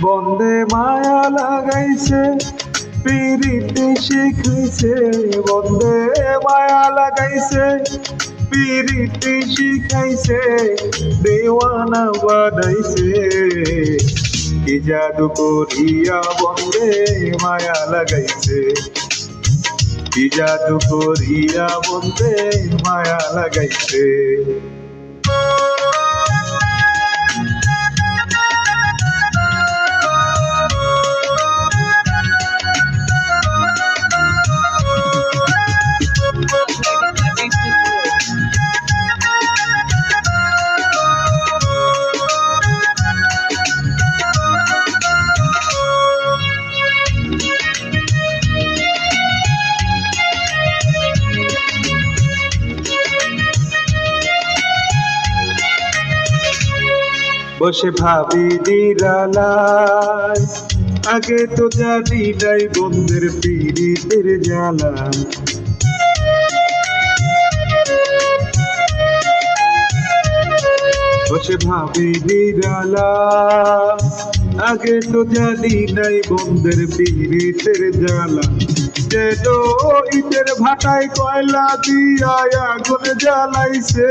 বন্দে মায়া লাগাইছে পিরিতি শিখাইছে, বন্দে মায়া লাগাইছে পিরিতি শিখাইছে, দেওয়ানা বানাইছে। কি জাদু করিয়া বন্দে মায়া লাগাইছে, কি জাদু করিয়া বন্দে মায়া লাগাইছে। বসে ভাবি নিরালায়, আগে তো জানি নাই বন্ধের পীড়িতের জ্বালা। বসে ভাবি নিরালায়, আগে তো জানি নাই বন্ধের পীড়িতের জ্বালা। যেন ইটের ভাটায় কয়লা দিয়া আগুন জ্বালাইছে,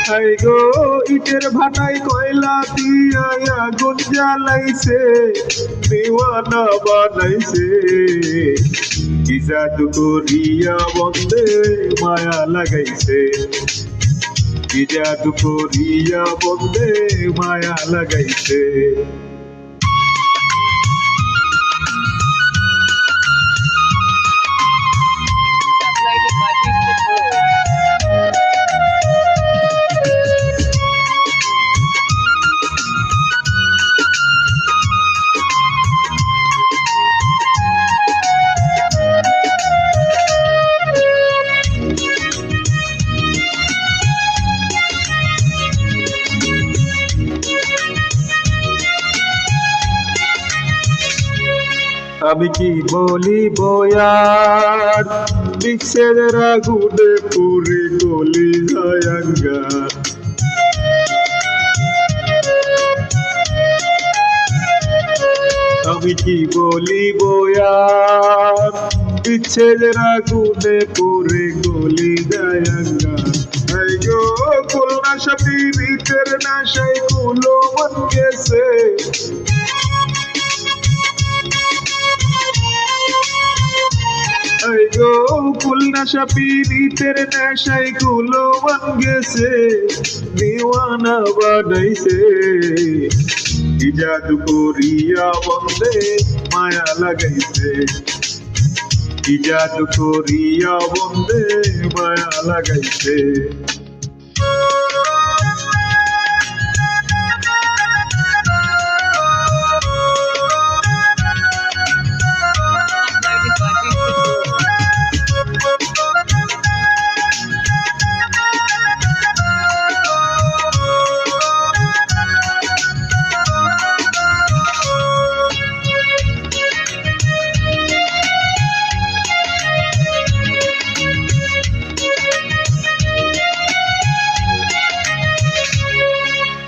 হাই গো ইটের ভাটায় কয়লা দিয়া আগুন জ্বালাইছে, দেওয়ানা বানাইছে। কি জাদু করিয়া বন্দে মায়া লাগাইছে, কি জাদু করিয়া বন্দে মায়া লাগাইছে। আমি কি বলিব আর, বিষের আগুনে পুরে গলি যায় আঙ্গার। আমি কি বলিব আর, বিষের আগুনে পুরে গলি যায় আঙ্গার। এই গো খুলনা সাথী ভিতর নাশায় কুলো মন গেছে, এই গো খুলনা পীড়িতের নেশায় গুলো মন গেছে, দেওয়ানা বানাইছে। কি জাদু করিয়া বন্দে মায়া লাগাইছে, কি জাদু করিয়া বন্দে মায়া লাগাইছে।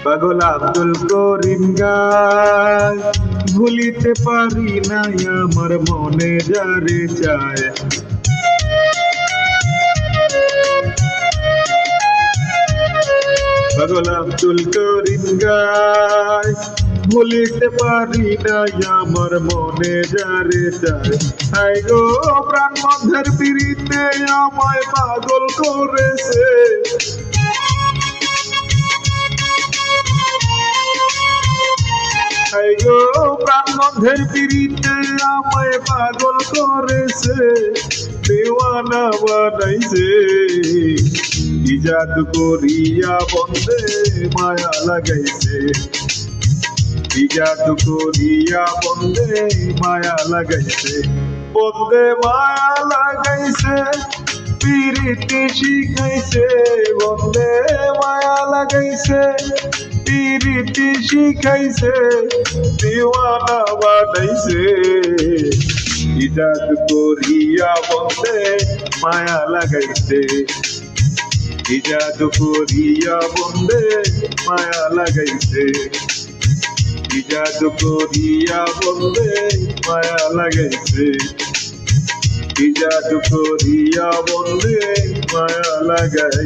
পাগল আব্দুল করিম গায়, ভুলিতে পারি নাই আমার মনে যারে চায়। পাগল আব্দুল করিম গায়, ভুলিতে পারি নাই আমার মনে যারে চায়। হাই গো প্রাণ মধ্যের পীড়িতে আমায় পাগল করেছে, হাই গো প্রাণ মধ্যের পীড়িতে আমায় পাগল করেছে, দেওয়ানা বানাইছে। কি জাদু করিয়া বন্দে মায়া লাগাইছে, জাদু করিয়া বন্দে মায়া লাগাইছে, বন্দে মায়া লাগাইছে, পিরিতি শিখাইছে, বন্দে মায়া লাগাইছে, পিরিতি শিখাইছে, দিওয়ানা বানাইছে। জাদু করিয়া বন্দে মায়া লাগাইছে, জাদু করিয়া বন্দে মায়া লাগাইছে, জাদু করিয়া বন্দে মায়া লাগাইছে, জাদু করিয়া বন্দে মায়া লাগাই।